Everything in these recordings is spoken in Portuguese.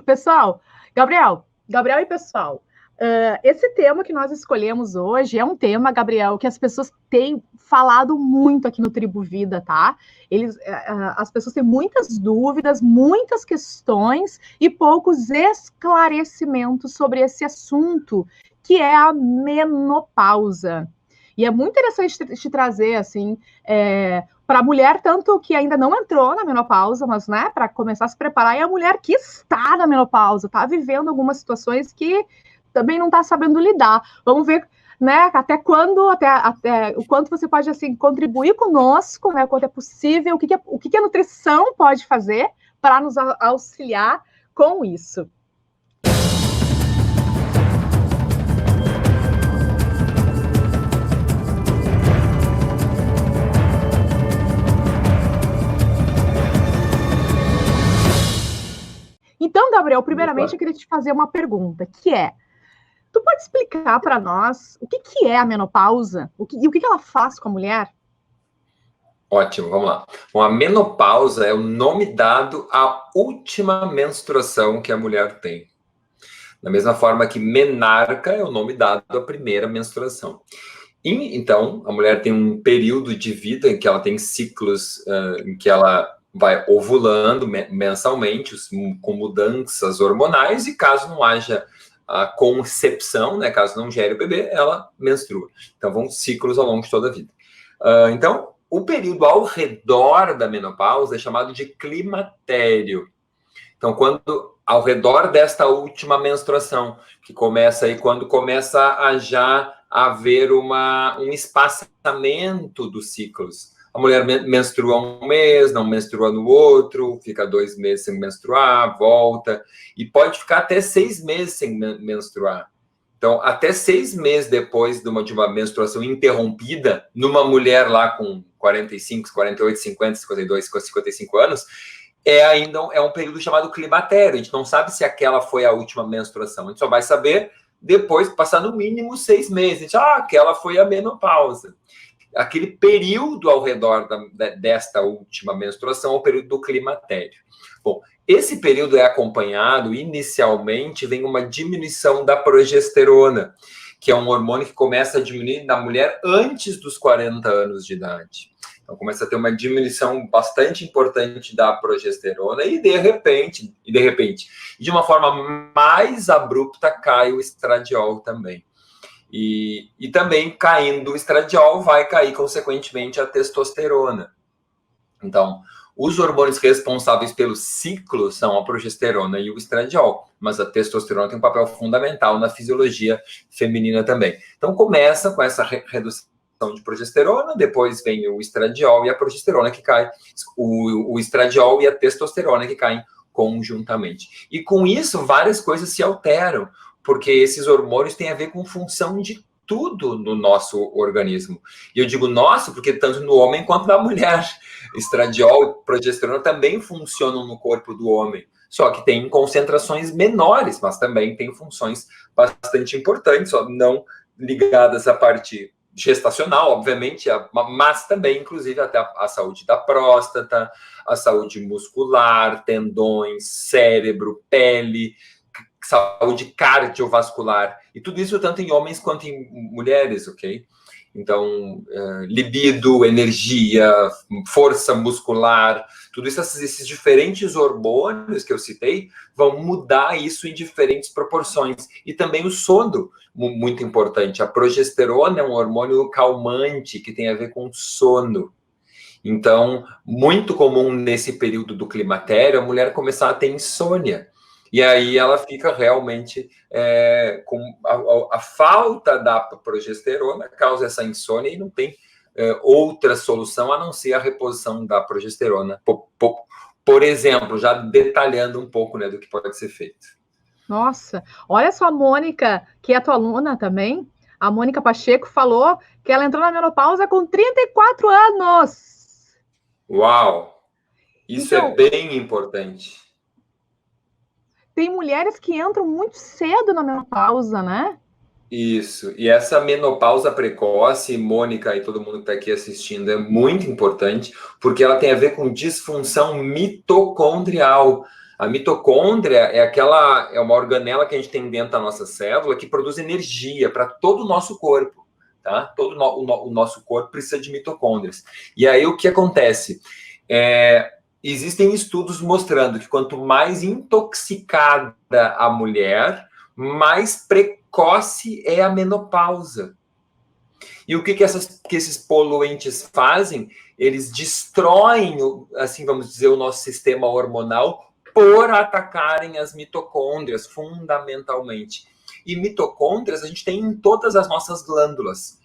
Pessoal, Gabriel e pessoal, esse tema que nós escolhemos hoje é um tema, Gabriel, que as pessoas têm falado muito aqui no Tribo Vida, tá? As pessoas têm muitas dúvidas, muitas questões e poucos esclarecimentos sobre esse assunto, que é a menopausa. E é muito interessante te trazer, assim, para a mulher, tanto que ainda não entrou na menopausa, mas, né, para começar a se preparar, e a mulher que está na menopausa, está vivendo algumas situações que também não está sabendo lidar. Vamos ver, né, até quando, até o quanto você pode, assim, contribuir conosco, né, quanto é possível, o que a nutrição pode fazer para nos auxiliar com isso. Então, Gabriel, primeiramente eu queria te fazer uma pergunta, que é, tu pode explicar para nós o que é a menopausa? O que ela faz com a mulher? Ótimo, vamos lá. Bom, a menopausa é o nome dado à última menstruação que a mulher tem. Da mesma forma que menarca é o nome dado à primeira menstruação. E, então, a mulher tem um período de vida em que ela tem ciclos em que ela vai ovulando mensalmente, com mudanças hormonais, e caso não haja a concepção, né, caso não gere o bebê, ela menstrua. Então, vão ciclos ao longo de toda a vida. Então, o período ao redor da menopausa é chamado de climatério. Então, quando ao redor desta última menstruação, que começa aí quando começa a já haver um espaçamento dos ciclos. A mulher menstrua um mês, não menstrua no outro, fica 2 meses sem menstruar, volta, e pode ficar até 6 meses sem menstruar. Então, até 6 meses depois de uma menstruação interrompida, numa mulher lá com 45, 48, 50, 52, 55 anos, ainda um período chamado climatério. A gente não sabe se aquela foi a última menstruação. A gente só vai saber depois, passar no mínimo 6 meses. A gente, aquela foi a menopausa. Aquele período ao redor desta última menstruação é o período do climatério. Bom, esse período é acompanhado, inicialmente, vem uma diminuição da progesterona, que é um hormônio que começa a diminuir na mulher antes dos 40 anos de idade. Então, começa a ter uma diminuição bastante importante da progesterona e, de repente, de uma forma mais abrupta, cai o estradiol também. E também, caindo o estradiol, vai cair, consequentemente, a testosterona. Então, os hormônios responsáveis pelo ciclo são a progesterona e o estradiol, mas a testosterona tem um papel fundamental na fisiologia feminina também. Então, começa com essa redução de progesterona, depois vem o estradiol e a progesterona que cai, o estradiol e a testosterona que caem conjuntamente. E com isso, várias coisas se alteram, porque esses hormônios têm a ver com função de tudo no nosso organismo. E eu digo nosso, porque tanto no homem quanto na mulher. Estradiol e progesterona também funcionam no corpo do homem, só que tem concentrações menores, mas também tem funções bastante importantes, só não ligadas à parte gestacional, obviamente, mas também, inclusive, até a saúde da próstata, a saúde muscular, tendões, cérebro, pele, saúde cardiovascular, e tudo isso tanto em homens quanto em mulheres, ok? Então, libido, energia, força muscular, tudo isso, esses diferentes hormônios que eu citei, vão mudar isso em diferentes proporções. E também o sono, muito importante. A progesterona é um hormônio calmante que tem a ver com sono. Então, muito comum nesse período do climatério, a mulher começar a ter insônia. E aí ela fica realmente com a falta da progesterona, causa essa insônia e não tem outra solução a não ser a reposição da progesterona. Por exemplo, já detalhando um pouco, né, do que pode ser feito. Nossa, olha só a Mônica, que é tua aluna também. A Mônica Pacheco falou que ela entrou na menopausa com 34 anos. Uau! Isso então, é bem importante. Tem mulheres que entram muito cedo na menopausa, né? Isso. E essa menopausa precoce, Mônica e todo mundo que está aqui assistindo, é muito importante, porque ela tem a ver com disfunção mitocondrial. A mitocôndria é uma organela que a gente tem dentro da nossa célula que produz energia para todo o nosso corpo, tá? O nosso corpo precisa de mitocôndrias. E aí o que acontece? Existem estudos mostrando que quanto mais intoxicada a mulher, mais precoce é a menopausa. E o que esses poluentes fazem? Eles destroem, assim vamos dizer, o nosso sistema hormonal por atacarem as mitocôndrias, fundamentalmente. E mitocôndrias a gente tem em todas as nossas glândulas.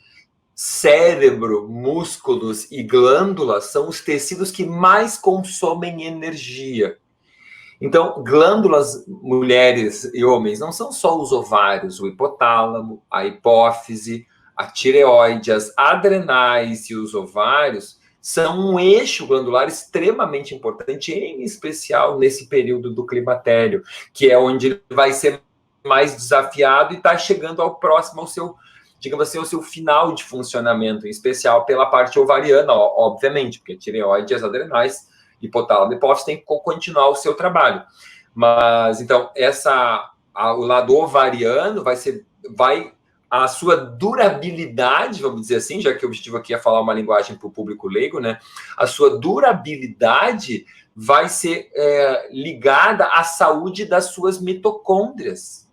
Cérebro, músculos e glândulas são os tecidos que mais consomem energia. Então, glândulas, mulheres e homens, não são só os ovários, o hipotálamo, a hipófise, a tireoide, as adrenais e os ovários são um eixo glandular extremamente importante, em especial nesse período do climatério, que é onde ele vai ser mais desafiado e está chegando ao próximo, ao seu, digamos assim, ao seu final de funcionamento, em especial pela parte ovariana, obviamente, porque a tireoide e as adrenais, hipotálamo e hipófise tem que continuar o seu trabalho. Mas, então, o lado ovariano a sua durabilidade, vamos dizer assim, já que o objetivo aqui é falar uma linguagem para o público leigo, né? A sua durabilidade vai ser ligada à saúde das suas mitocôndrias.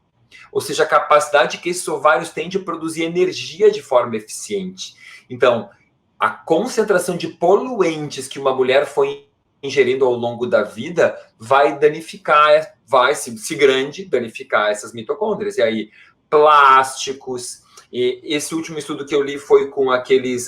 Ou seja, a capacidade que esses ovários têm de produzir energia de forma eficiente. Então, a concentração de poluentes que uma mulher foi ingerindo ao longo da vida vai danificar, se grande, danificar essas mitocôndrias. E aí, plásticos, e esse último estudo que eu li foi com aquelas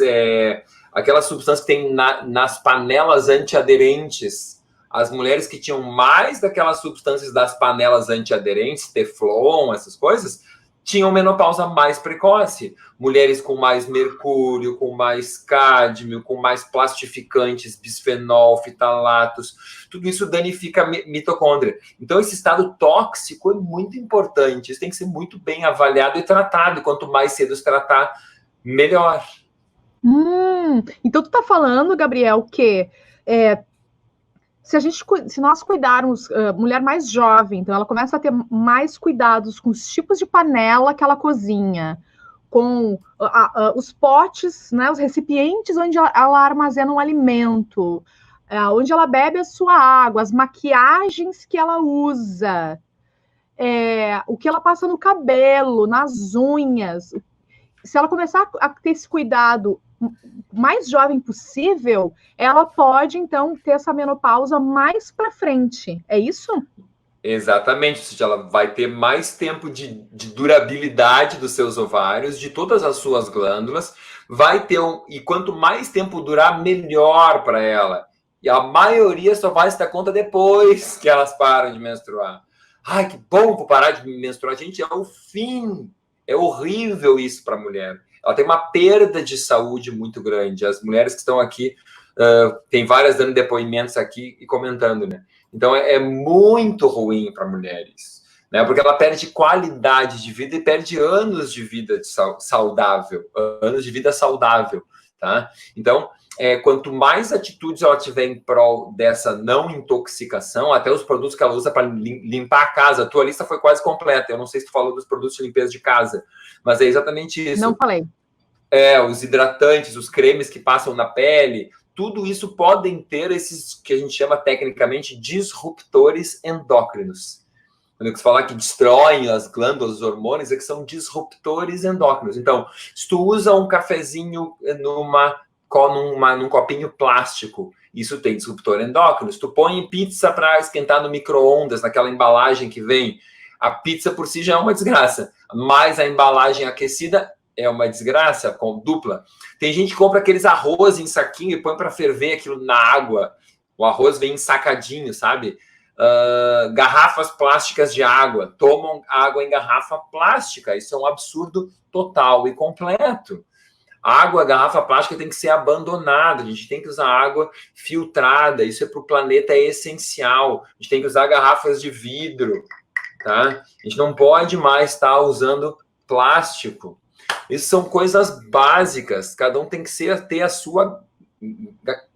substâncias que tem nas panelas antiaderentes. As mulheres que tinham mais daquelas substâncias das panelas antiaderentes, Teflon, essas coisas, tinham menopausa mais precoce. Mulheres com mais mercúrio, com mais cádmio, com mais plastificantes, bisfenol, fitalatos, tudo isso danifica a mitocôndria. Então, esse estado tóxico é muito importante. Isso tem que ser muito bem avaliado e tratado. E quanto mais cedo se tratar, melhor. Então, tu tá falando, Gabriel, que se nós cuidarmos, mulher mais jovem, então ela começa a ter mais cuidados com os tipos de panela que ela cozinha, com os potes, né, os recipientes onde ela armazena um alimento, onde ela bebe a sua água, as maquiagens que ela usa, o que ela passa no cabelo, nas unhas. Se ela começar a ter esse cuidado mais jovem possível, ela pode, então, ter essa menopausa mais para frente. É isso? Exatamente. Ou seja, ela vai ter mais tempo de durabilidade dos seus ovários, de todas as suas glândulas. E quanto mais tempo durar, melhor para ela. E a maioria só vai se dar conta depois que elas param de menstruar. Ai, que bom por parar de menstruar. Gente, é o fim. É horrível isso para a mulher. Ela tem uma perda de saúde muito grande. As mulheres que estão aqui, tem várias dando depoimentos aqui e comentando, né? Então, é muito ruim para mulheres, né? Porque ela perde qualidade de vida e perde anos de vida saudável, tá? Então, quanto mais atitudes ela tiver em prol dessa não intoxicação, até os produtos que ela usa para limpar a casa, a tua lista foi quase completa. Eu não sei se tu falou dos produtos de limpeza de casa, mas é exatamente isso. Não falei. Os hidratantes, os cremes que passam na pele, tudo isso podem ter esses que a gente chama tecnicamente disruptores endócrinos. Quando você fala que destroem as glândulas, os hormônios, é que são disruptores endócrinos. Então, se tu usa um cafezinho num copinho plástico, isso tem disruptor endócrino. Se tu põe pizza para esquentar no micro-ondas, naquela embalagem que vem, a pizza por si já é uma desgraça, mas a embalagem aquecida é uma desgraça, com dupla. Tem gente que compra aqueles arroz em saquinho e põe para ferver aquilo na água. O arroz vem ensacadinho, sabe? Garrafas plásticas de água. Tomam água em garrafa plástica. Isso é um absurdo total e completo. A água, a garrafa plástica tem que ser abandonada. A gente tem que usar água filtrada. Isso para o planeta é essencial. A gente tem que usar garrafas de vidro, tá? A gente não pode mais estar usando plástico. Isso são coisas básicas. Cada um tem que ter a sua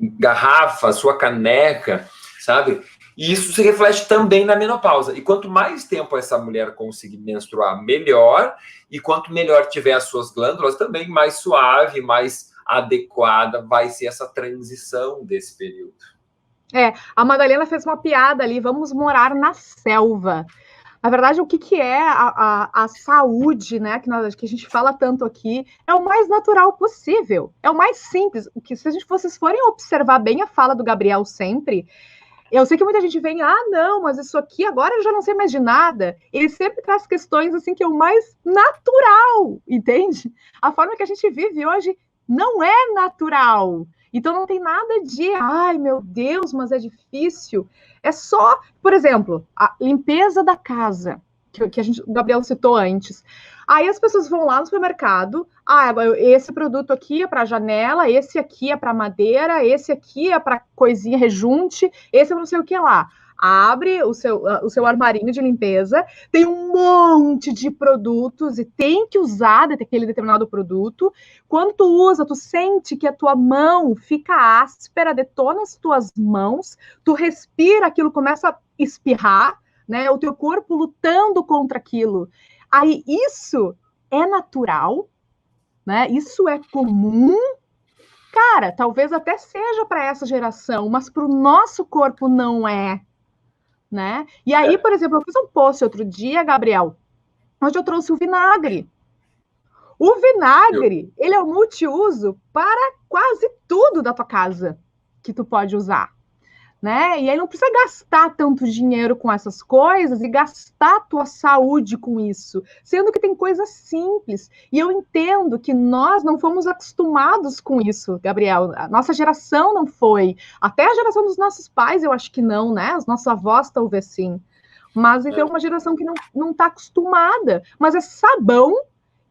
garrafa, a sua caneca, sabe? E isso se reflete também na menopausa. E quanto mais tempo essa mulher conseguir menstruar, melhor. E quanto melhor tiver as suas glândulas, também mais suave, mais adequada vai ser essa transição desse período. A Madalena fez uma piada ali, vamos morar na selva. Na verdade, o que é a saúde, né, que a gente fala tanto aqui, é o mais natural possível, é o mais simples. Que se vocês forem observar bem a fala do Gabriel sempre, eu sei que muita gente vem, não, mas isso aqui agora eu já não sei mais de nada. Ele sempre traz questões assim que é o mais natural, entende? A forma que a gente vive hoje não é natural. Então não tem nada de, ai meu Deus, mas é difícil. É só, por exemplo, a limpeza da casa, que o Gabriel citou antes. Aí as pessoas vão lá no supermercado, esse produto aqui é para janela, esse aqui é para madeira, esse aqui é para coisinha rejunte, esse é não sei o que lá. Abre o seu armarinho de limpeza, tem um monte de produtos e tem que usar aquele determinado produto. Quando tu usa, tu sente que a tua mão fica áspera, detona as tuas mãos, tu respira, aquilo começa a espirrar, né? O teu corpo lutando contra aquilo. Aí isso é natural, né? Isso é comum. Cara, talvez até seja para essa geração, mas para o nosso corpo não é. Né? E aí, por exemplo, eu fiz um post outro dia, Gabriel, onde eu trouxe o vinagre. O vinagre, ele é um multiuso para quase tudo da tua casa que tu pode usar, né? E aí não precisa gastar tanto dinheiro com essas coisas e gastar tua saúde com isso, sendo que tem coisas simples. E eu entendo que nós não fomos acostumados com isso, Gabriel. A nossa geração não foi. Até a geração dos nossos pais, eu acho que não, né? Os nossos avós talvez sim. Mas então é uma geração que não está acostumada. Mas é sabão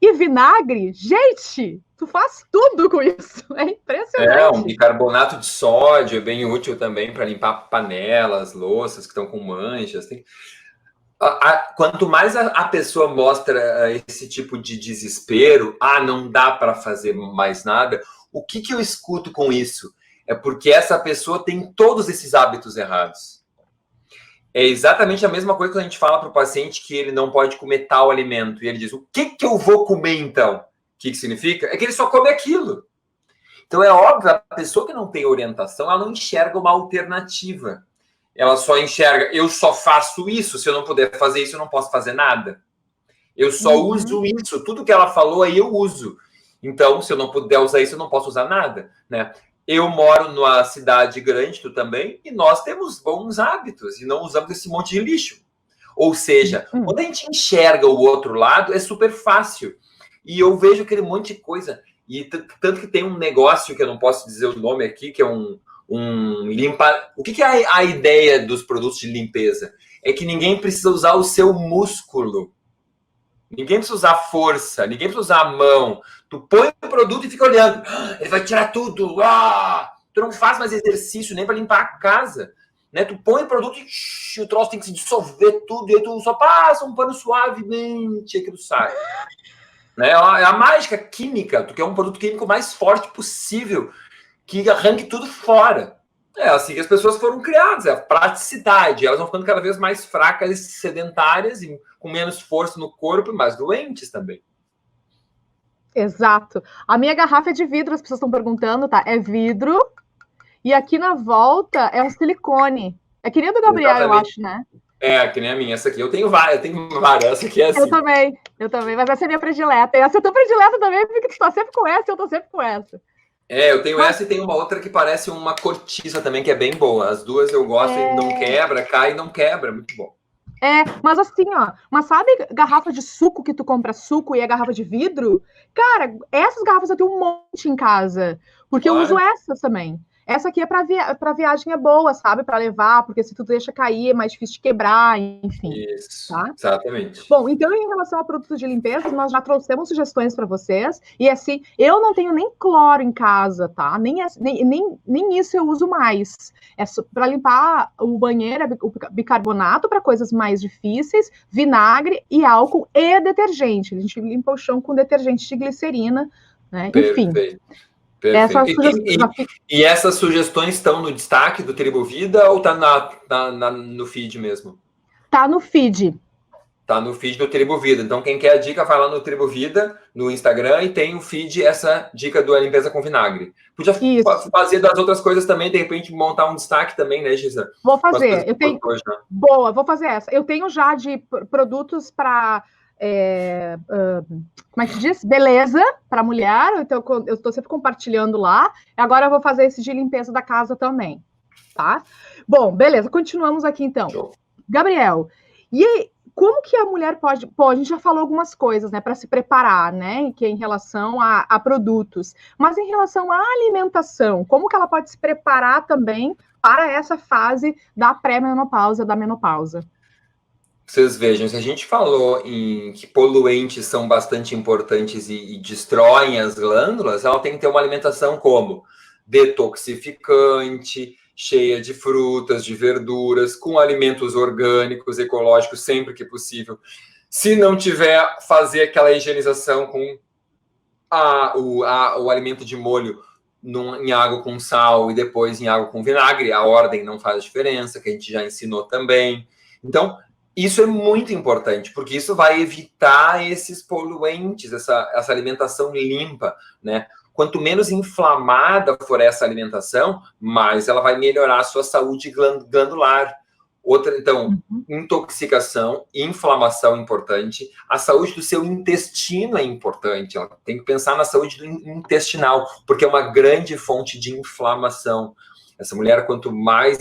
e vinagre, gente, tu faz tudo com isso. É impressionante. Um bicarbonato de sódio é bem útil também para limpar panelas, louças que estão com manchas. Quanto mais a pessoa mostra esse tipo de desespero, não dá para fazer mais nada, o que eu escuto com isso? É porque essa pessoa tem todos esses hábitos errados. É exatamente a mesma coisa que a gente fala para o paciente que ele não pode comer tal alimento. E ele diz, o que eu vou comer então? O que significa? É que ele só come aquilo. Então é óbvio, a pessoa que não tem orientação, ela não enxerga uma alternativa. Ela só enxerga, eu só faço isso, se eu não puder fazer isso, eu não posso fazer nada. Eu só uso isso, tudo que ela falou aí eu uso. Então, se eu não puder usar isso, eu não posso usar nada, né? Eu moro numa cidade grande, tu também, e nós temos bons hábitos e não usamos esse monte de lixo. Ou seja, quando a gente enxerga o outro lado, é super fácil. E eu vejo aquele monte de coisa. E tanto que tem um negócio que eu não posso dizer o nome aqui, que é um limpa... O que é a ideia dos produtos de limpeza? É que ninguém precisa usar o seu músculo. Ninguém precisa usar força, ninguém precisa usar a mão. Tu põe o produto e fica olhando. Ele vai tirar tudo. Tu não faz mais exercício nem para limpar a casa. Né? Tu põe o produto e o troço tem que se dissolver tudo. E aí tu só passa um pano suavemente e aquilo sai. Né? É a mágica química. Tu quer um produto químico mais forte possível, que arranque tudo fora. É assim que as pessoas foram criadas, é a praticidade. Elas vão ficando cada vez mais fracas e sedentárias, e com menos força no corpo e mais doentes também. Exato. A minha garrafa é de vidro, as pessoas estão perguntando, tá? É vidro, e aqui na volta é um silicone. É que nem a do Gabriel, exatamente. Eu acho, né? É, que nem a minha. Essa aqui eu tenho várias. Essa aqui é assim. Eu também. Mas essa é a minha predileta. Essa é a tua predileta também, porque tu tá sempre com essa e eu tô sempre com essa. Eu tenho essa e tenho uma outra que parece uma cortiça também, que é bem boa. As duas eu gosto e não quebra, cai e não quebra. Muito bom. Mas assim, mas sabe garrafa de suco que tu compra suco e é garrafa de vidro? Cara, essas garrafas eu tenho um monte em casa, porque eu uso essas também. Essa aqui é para viagem é boa, sabe? Para levar, porque se tu deixa cair é mais difícil de quebrar, enfim. Isso, tá? Exatamente. Bom, então em relação a produtos de limpeza, nós já trouxemos sugestões para vocês. E assim, eu não tenho nem cloro em casa, tá? Nem isso eu uso mais. É para limpar o banheiro, o bicarbonato para coisas mais difíceis, vinagre e álcool e detergente. A gente limpa o chão com detergente de glicerina, né? Enfim. Essas E essas sugestões estão no destaque do Tribo Vida ou tá no feed mesmo? Tá no feed. Tá no feed do Tribo Vida. Então, quem quer a dica, vai lá no Tribo Vida, no Instagram, e tem o feed, essa dica da limpeza com vinagre. Podia fazer das outras coisas também, de repente, montar um destaque também, né, Gisa? Vou fazer. Eu tenho... Boa, vou fazer essa. Eu tenho já de produtos para... como é que diz? Beleza para mulher. Então, eu estou sempre compartilhando lá. Agora eu vou fazer esse de limpeza da casa também, tá? Bom, beleza. Continuamos aqui, então. Show. Gabriel, e como que a mulher pode... Pô, a gente já falou algumas coisas, né, para se preparar, né, que é em relação a produtos, mas em relação à alimentação, como que ela pode se preparar também para essa fase da pré-menopausa, da menopausa? Vocês vejam, se a gente falou em que poluentes são bastante importantes e destroem as glândulas, ela tem que ter uma alimentação como detoxificante, cheia de frutas, de verduras, com alimentos orgânicos, ecológicos, sempre que possível. Se não tiver, fazer aquela higienização com o alimento de molho em água com sal e depois em água com vinagre. A ordem não faz diferença, que a gente já ensinou também. Então, isso é muito importante, porque isso vai evitar esses poluentes, essa alimentação limpa, né? Quanto menos inflamada for essa alimentação, mais ela vai melhorar a sua saúde glandular. Então, intoxicação, inflamação é importante. A saúde do seu intestino é importante. Ela tem que pensar na saúde intestinal, porque é uma grande fonte de inflamação. Essa mulher, quanto mais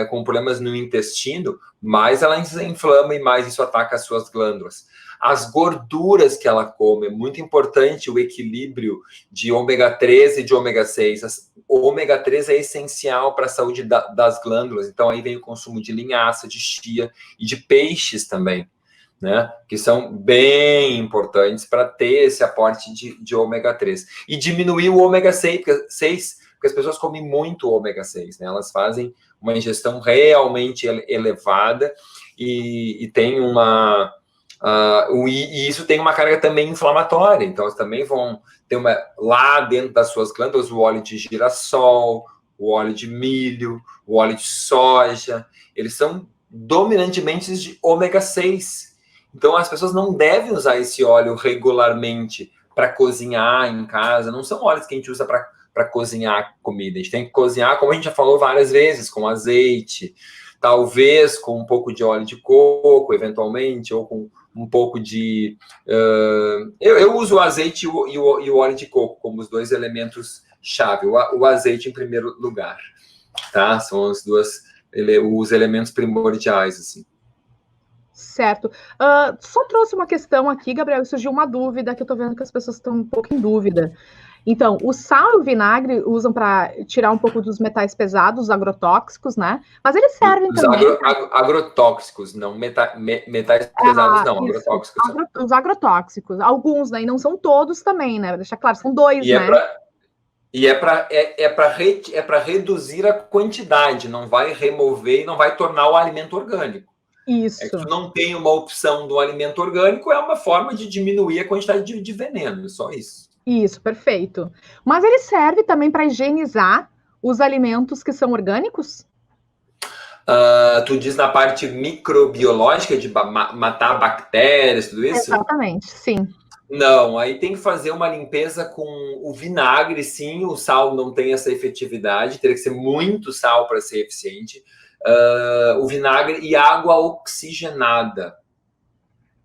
com problemas no intestino, mais ela inflama e mais isso ataca as suas glândulas. As gorduras que ela come, é muito importante o equilíbrio de ômega 3 e de ômega 6. O ômega 3 é essencial para a saúde das glândulas, então aí vem o consumo de linhaça, de chia e de peixes também, né? Que são bem importantes para ter esse aporte de ômega 3. E diminuir o ômega 6, porque as pessoas comem muito ômega 6, né? Elas fazem uma ingestão realmente elevada e tem e isso tem uma carga também inflamatória, então elas também vão ter lá dentro das suas glândulas o óleo de girassol, o óleo de milho, o óleo de soja, eles são dominantemente de ômega 6. Então as pessoas não devem usar esse óleo regularmente para cozinhar em casa, não são óleos que a gente usa para cozinhar comida. A gente tem que cozinhar, como a gente já falou várias vezes, com azeite, talvez com um pouco de óleo de coco, eventualmente, ou com um pouco de... eu uso o azeite e o óleo de coco como os dois elementos-chave. O azeite em primeiro lugar, tá? São os elementos primordiais, assim. Certo. Só trouxe uma questão aqui, Gabriel, surgiu uma dúvida que eu tô vendo que as pessoas estão um pouco em dúvida. Então, o sal e o vinagre usam para tirar um pouco dos metais pesados, os agrotóxicos, né? Mas eles servem também... Agrotóxicos, não metais pesados, não. Agrotóxicos. Os agrotóxicos. Alguns, né? E não são todos também, né? Deixa claro, são dois, né? É para reduzir a quantidade, não vai remover e não vai tornar o alimento orgânico. Isso. É que tu não tem uma opção do alimento orgânico, é uma forma de diminuir a quantidade de veneno, só isso. Isso, perfeito. Mas ele serve também para higienizar os alimentos que são orgânicos? Tu diz na parte microbiológica de matar bactérias, tudo isso? Exatamente, sim. Não, aí tem que fazer uma limpeza com o vinagre, sim, o sal não tem essa efetividade, teria que ser muito sal para ser eficiente. O vinagre e água oxigenada.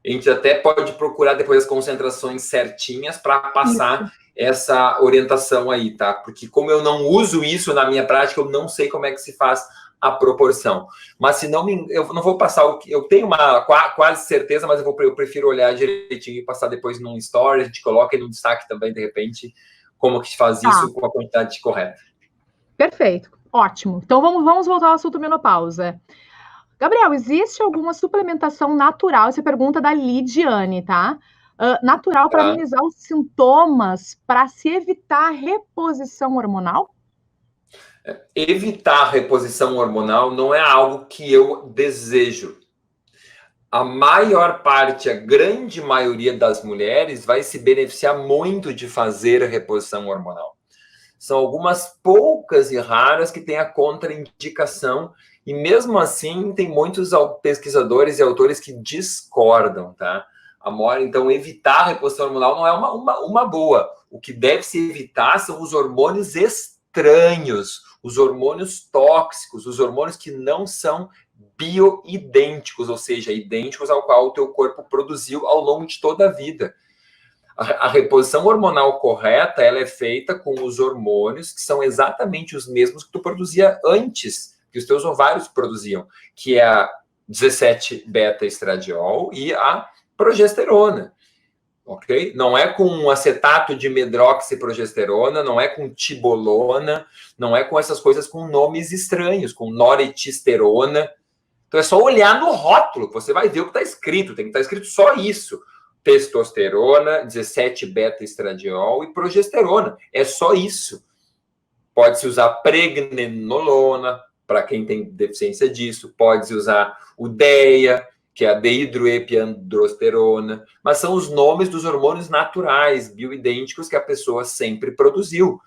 A gente até pode procurar depois as concentrações certinhas para passar essa orientação aí, tá? Porque como eu não uso isso na minha prática, eu não sei como é que se faz a proporção. Mas se não eu não vou passar o que eu tenho uma quase certeza, mas eu prefiro olhar direitinho e passar depois num story, a gente coloca aí no destaque também, de repente, como que se faz isso com a quantidade correta. Perfeito, ótimo. Então vamos voltar ao assunto menopausa. Gabriel, existe alguma suplementação natural? Essa é a pergunta da Lidiane, tá? Natural para amenizar os sintomas, para se evitar a reposição hormonal? Evitar a reposição hormonal não é algo que eu desejo. A maior parte, a grande maioria das mulheres vai se beneficiar muito de fazer a reposição hormonal. São algumas poucas e raras que têm a contraindicação, e mesmo assim tem muitos pesquisadores e autores que discordam, tá? Então, evitar a reposição hormonal não é uma boa. O que deve se evitar são os hormônios estranhos, os hormônios tóxicos, os hormônios que não são bioidênticos, ou seja, idênticos ao qual o teu corpo produziu ao longo de toda a vida. A reposição hormonal correta, ela é feita com os hormônios que são exatamente os mesmos que tu produzia antes, que os teus ovários produziam, que é a 17-beta-estradiol e a progesterona, ok? Não é com acetato de medroxiprogesterona, não é com tibolona, não é com essas coisas com nomes estranhos, com noretisterona. Então é só olhar no rótulo, que você vai ver o que está escrito, tem que estar escrito só isso. Testosterona, 17-beta-estradiol e progesterona, é só isso. Pode-se usar pregnenolona, para quem tem deficiência disso, pode-se usar o DEA, que é a dehidroepiandrosterona, mas são os nomes dos hormônios naturais, bioidênticos, que a pessoa sempre produziu,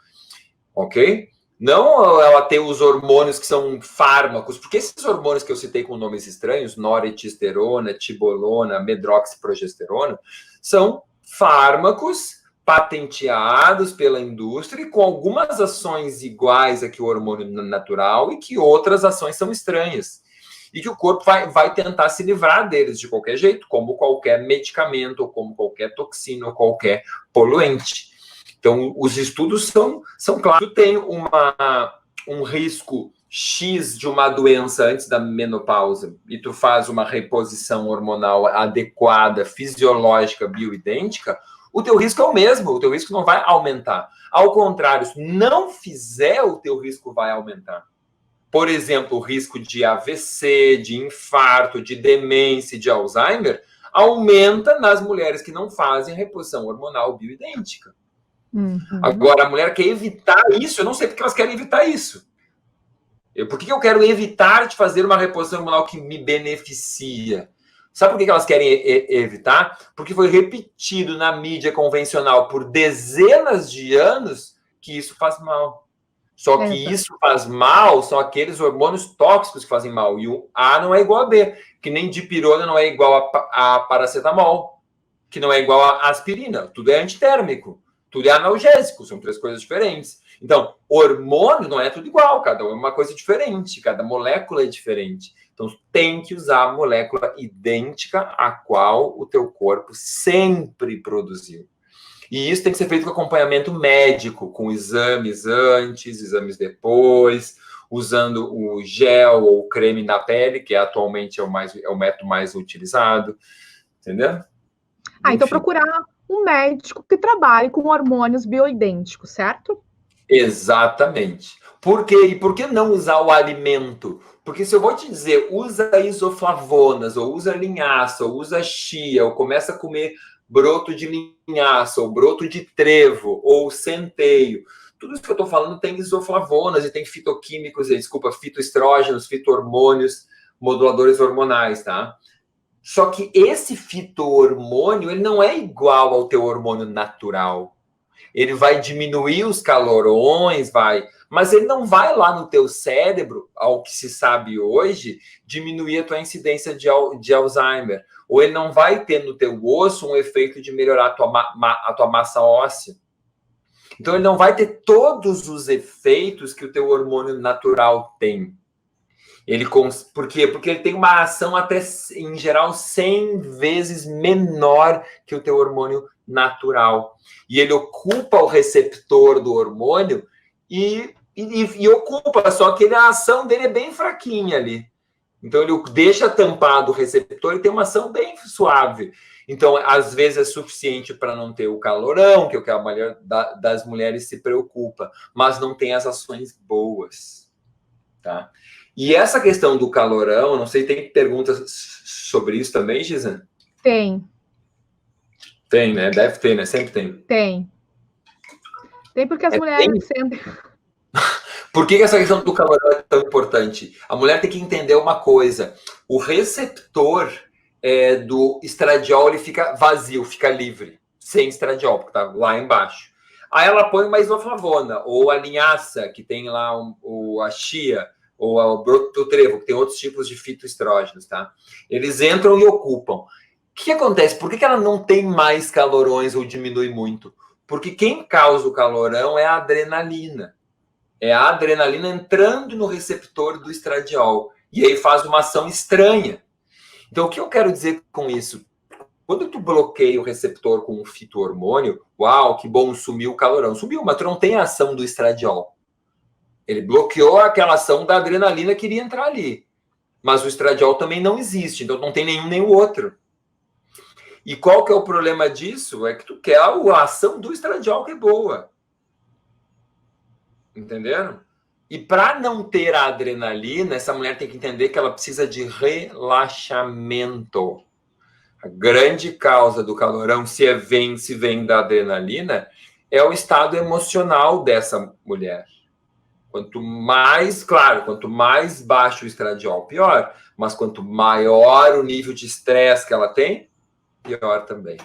ok? Não ela ter os hormônios que são fármacos, porque esses hormônios que eu citei com nomes estranhos, noretisterona, tibolona, medroxiprogesterona, são fármacos patenteados pela indústria e com algumas ações iguais a que o hormônio natural e que outras ações são estranhas. E que o corpo vai tentar se livrar deles de qualquer jeito, como qualquer medicamento, ou como qualquer toxina, ou qualquer poluente. Então, os estudos são claros. Tu tem um risco X de uma doença antes da menopausa e tu faz uma reposição hormonal adequada, fisiológica, bioidêntica, o teu risco é o mesmo, o teu risco não vai aumentar. Ao contrário, se não fizer, o teu risco vai aumentar. Por exemplo, o risco de AVC, de infarto, de demência, de Alzheimer, aumenta nas mulheres que não fazem reposição hormonal bioidêntica. Uhum. Agora, a mulher quer evitar isso, eu não sei porque elas querem evitar isso. Por que eu quero evitar de fazer uma reposição hormonal que me beneficia? Sabe por que elas querem evitar? Porque foi repetido na mídia convencional por dezenas de anos que isso faz mal. Só que isso faz mal, são aqueles hormônios tóxicos que fazem mal. E o A não é igual a B, que nem dipirona não é igual a paracetamol, que não é igual a aspirina. Tudo é antitérmico, tudo é analgésico, são três coisas diferentes. Então, hormônio não é tudo igual, cada um é uma coisa diferente, cada molécula é diferente. Então, tem que usar a molécula idêntica a qual o teu corpo sempre produziu. E isso tem que ser feito com acompanhamento médico, com exames antes, exames depois, usando o gel ou creme na pele, que atualmente é o método mais utilizado, entendeu? Então procurar um médico que trabalhe com hormônios bioidênticos, certo? Exatamente. Por quê? E por que não usar o alimento? Porque se eu vou te dizer, usa isoflavonas, ou usa linhaça, ou usa chia, ou começa a comer broto de linhaça, ou broto de trevo, ou centeio. Tudo isso que eu estou falando tem isoflavonas e tem fitoestrógenos, fitohormônios, moduladores hormonais, tá? Só que esse fitohormônio, ele não é igual ao teu hormônio natural. Ele vai diminuir os calorões, mas ele não vai lá no teu cérebro, ao que se sabe hoje, diminuir a tua incidência de Alzheimer. Ou ele não vai ter no teu osso um efeito de melhorar a tua massa óssea. Então, ele não vai ter todos os efeitos que o teu hormônio natural tem. Por quê? Porque ele tem uma ação até, em geral, 100 vezes menor que o teu hormônio natural. E ele ocupa o receptor do hormônio e ocupa, só que a ação dele é bem fraquinha ali. Então, ele deixa tampado o receptor e tem uma ação bem suave. Então, às vezes é suficiente para não ter o calorão, que é o que a maioria das mulheres se preocupa, mas não tem as ações boas, tá? E essa questão do calorão, não sei, tem perguntas sobre isso também, Gisane? Tem. Tem, né? Deve ter, né? Sempre tem. Tem. Tem porque as mulheres sentem... Por que essa questão do calorão é tão importante? A mulher tem que entender uma coisa. O receptor do estradiol, ele fica vazio, fica livre, sem estradiol, porque está lá embaixo. Aí ela põe uma isoflavona, ou a linhaça, que tem lá a chia, ou o broto do trevo, que tem outros tipos de fitoestrógenos, tá? Eles entram e ocupam. O que acontece? Por que ela não tem mais calorões ou diminui muito? Porque quem causa o calorão é a adrenalina. É a adrenalina entrando no receptor do estradiol. E aí faz uma ação estranha. Então, o que eu quero dizer com isso? Quando tu bloqueia o receptor com um fito-hormônio, uau, que bom, sumiu o calorão. Sumiu, mas tu não tem a ação do estradiol. Ele bloqueou aquela ação da adrenalina que iria entrar ali. Mas o estradiol também não existe, então não tem nenhum nem o outro. E qual que é o problema disso? É que tu quer a ação do estradiol que é boa. Entenderam? E para não ter a adrenalina, essa mulher tem que entender que ela precisa de relaxamento. A grande causa do calorão, se vem da adrenalina, é o estado emocional dessa mulher. Quanto mais, claro, quanto mais baixo o estradiol, pior. Mas quanto maior o nível de estresse que ela tem, pior também.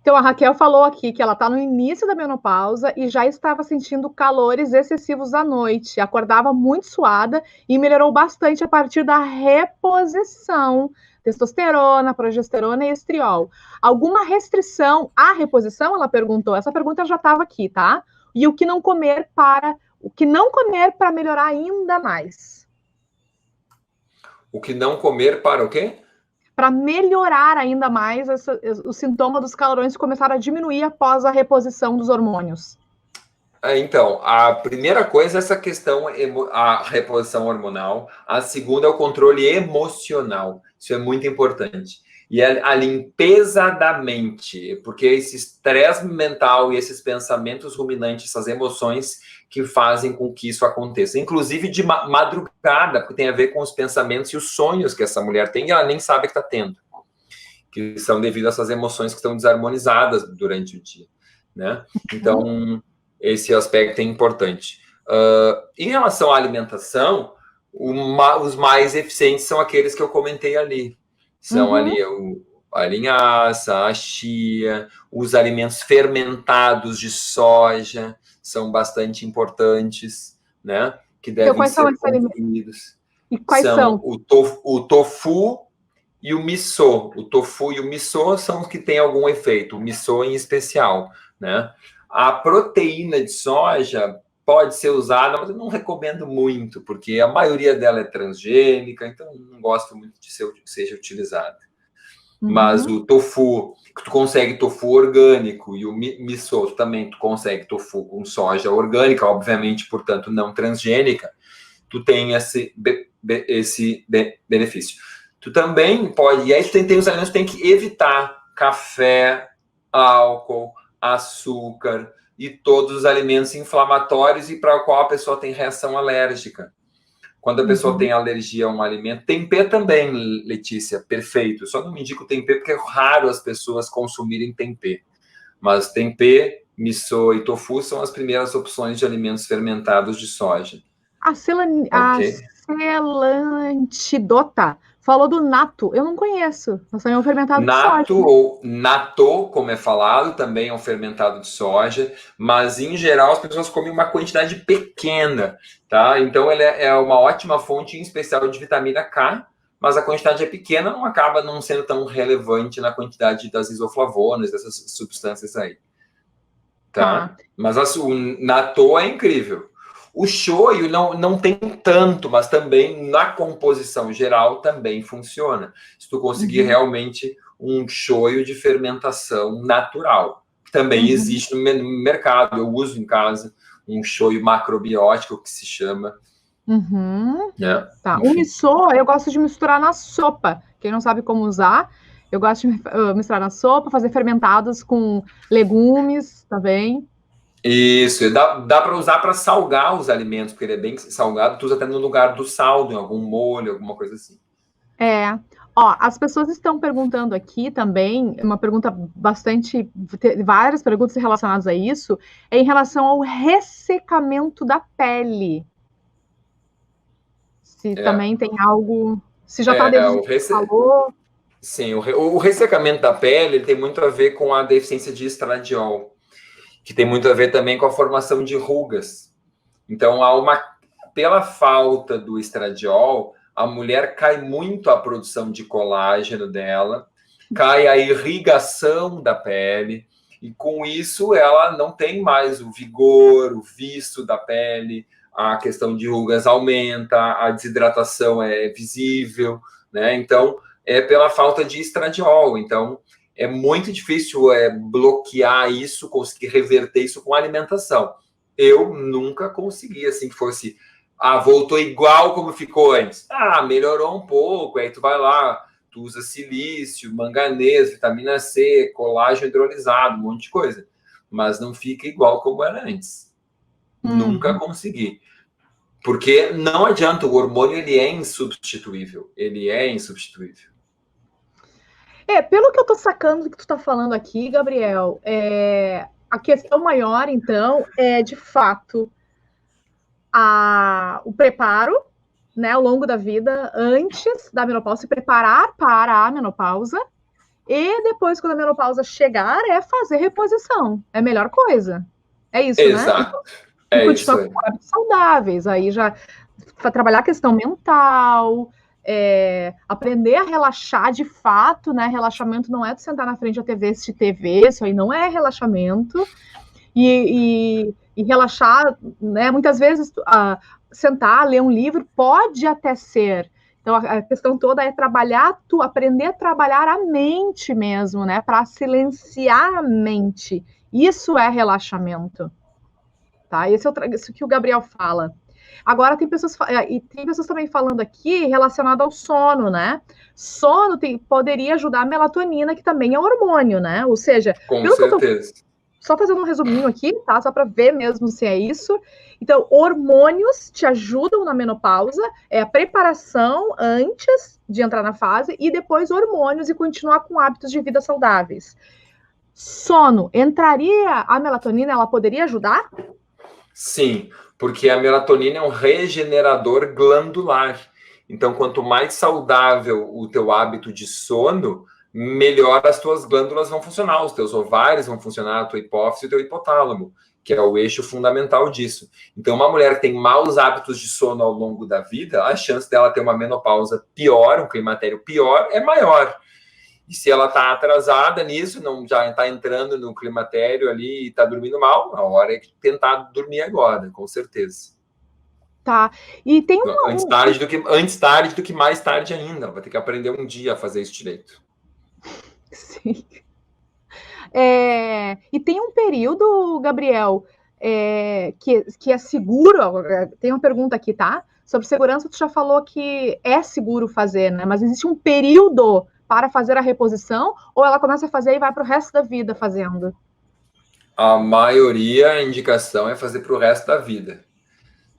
Então, a Raquel falou aqui que ela está no início da menopausa e já estava sentindo calores excessivos à noite. Acordava muito suada e melhorou bastante a partir da reposição. Testosterona, progesterona e estriol. Alguma restrição à reposição? Ela perguntou. Essa pergunta já estava aqui, tá? E o que não comer para melhorar ainda mais? O que não comer para o quê? Para melhorar ainda mais o sintoma dos calorões começaram a diminuir após a reposição dos hormônios. Então, a primeira coisa é essa questão, a reposição hormonal. A segunda é o controle emocional. Isso é muito importante. E a limpeza da mente, porque esse estresse mental e esses pensamentos ruminantes, essas emoções que fazem com que isso aconteça. Inclusive de madrugada, porque tem a ver com os pensamentos e os sonhos que essa mulher tem e ela nem sabe que está tendo. Que são devido a essas emoções que estão desarmonizadas durante o dia, né? Então, esse aspecto é importante. Em relação à alimentação, os mais eficientes são aqueles que eu comentei ali. São ali a linhaça, a chia, os alimentos fermentados de soja são bastante importantes, né? Que devem ser consumidos. E quais são? O tofu e o miso. O tofu e o miso são os que têm algum efeito, o miso em especial, né? A proteína de soja pode ser usada, mas eu não recomendo muito, porque a maioria dela é transgênica, então não gosto muito de seja utilizada. Mas o tofu, tu consegue tofu orgânico, e o miso também tu consegue tofu com soja orgânica, obviamente, portanto, não transgênica, tu tem esse benefício. Tu também pode, e aí tem os alimentos que tem que evitar café, álcool, açúcar e todos os alimentos inflamatórios e para o qual a pessoa tem reação alérgica. Quando a pessoa tem alergia a um alimento, tempê também, Letícia, perfeito. Só não me indico tempê porque é raro as pessoas consumirem tempê. Mas tempê, miso e tofu são as primeiras opções de alimentos fermentados de soja. A Celantidota falou do natto. Eu não conheço. Mas também é um fermentado de soja. Natto ou natto, como é falado, também é um fermentado de soja, mas em geral as pessoas comem uma quantidade pequena, tá? Então ele é uma ótima fonte, em especial de vitamina K, mas a quantidade é pequena, não acaba não sendo tão relevante na quantidade das isoflavonas, dessas substâncias aí, tá? Mas o natto é incrível. O shoyu não tem tanto, mas também na composição geral também funciona. Se tu conseguir realmente um shoyu de fermentação natural. Também existe no mercado. Eu uso em casa um shoyu macrobiótico que se chama. Né? Tá. O miso eu gosto de misturar na sopa. Quem não sabe como usar, eu gosto de misturar na sopa, fazer fermentados com legumes também. Isso, dá para usar para salgar os alimentos, porque ele é bem salgado, tu usa até no lugar do saldo, em algum molho, alguma coisa assim. Ó, as pessoas estão perguntando aqui também, uma pergunta bastante, várias perguntas relacionadas a isso, é em relação ao ressecamento da pele. Se também tem algo, se já está falou. Sim, o ressecamento da pele ele tem muito a ver com a deficiência de estradiol. que tem muito a ver também com a formação de rugas. Então, pela falta do estradiol, a mulher cai muito a produção de colágeno dela, cai a irrigação da pele, e com isso ela não tem mais o vigor, o viço da pele, a questão de rugas aumenta, a desidratação é visível, né? Então, é pela falta de estradiol. Então, é muito difícil bloquear isso, conseguir reverter isso com alimentação. Eu nunca consegui, assim, que fosse, voltou igual como ficou antes. Melhorou um pouco, aí tu vai lá, tu usa silício, manganês, vitamina C, colágeno hidrolisado, um monte de coisa. Mas não fica igual como era antes. Nunca consegui. Porque não adianta, o hormônio ele é insubstituível. Ele é insubstituível. Pelo que eu tô sacando do que tu tá falando aqui, Gabriel, a questão maior, então, é de fato o preparo, né, ao longo da vida, antes da menopausa, se preparar para a menopausa, e depois, quando a menopausa chegar, fazer reposição. É a melhor coisa. É isso, Exato. né? E continuar com hábitos saudáveis. Aí já trabalhar a questão mental, aprender a relaxar de fato, né? Relaxamento não é de sentar na frente da TV, assistir TV, isso aí não é relaxamento. E relaxar, né? Muitas vezes sentar, ler um livro pode até ser. Então a questão toda é aprender a trabalhar a mente mesmo, né? Para silenciar a mente. Isso é relaxamento, tá? Isso que o Gabriel fala. Agora tem pessoas também falando aqui relacionado ao sono, né? Sono poderia ajudar a melatonina, que também é hormônio, né? Ou seja, com certeza. Só fazendo um resuminho aqui, tá? Só para ver mesmo se é isso. Então, hormônios te ajudam na menopausa, é a preparação antes de entrar na fase e depois hormônios e continuar com hábitos de vida saudáveis. Sono, a melatonina, ela poderia ajudar? Sim, porque a melatonina é um regenerador glandular. Então, quanto mais saudável o teu hábito de sono, melhor as tuas glândulas vão funcionar, os teus ovários vão funcionar, a tua hipófise e o teu hipotálamo, que é o eixo fundamental disso. Então, uma mulher que tem maus hábitos de sono ao longo da vida, a chance dela ter uma menopausa pior, um climatério pior, é maior. E se ela está atrasada nisso, não já está entrando no climatério ali e está dormindo mal, a hora é que tentar dormir agora, com certeza. Tá. E tem antes tarde do que mais tarde ainda. Vai ter que aprender um dia a fazer isso direito. Sim. E tem um período, Gabriel, que é seguro. Tem uma pergunta aqui, tá? Sobre segurança, tu já falou que é seguro fazer, né? Mas existe um período para fazer a reposição, ou ela começa a fazer e vai para o resto da vida fazendo? A maioria, a indicação é fazer para o resto da vida.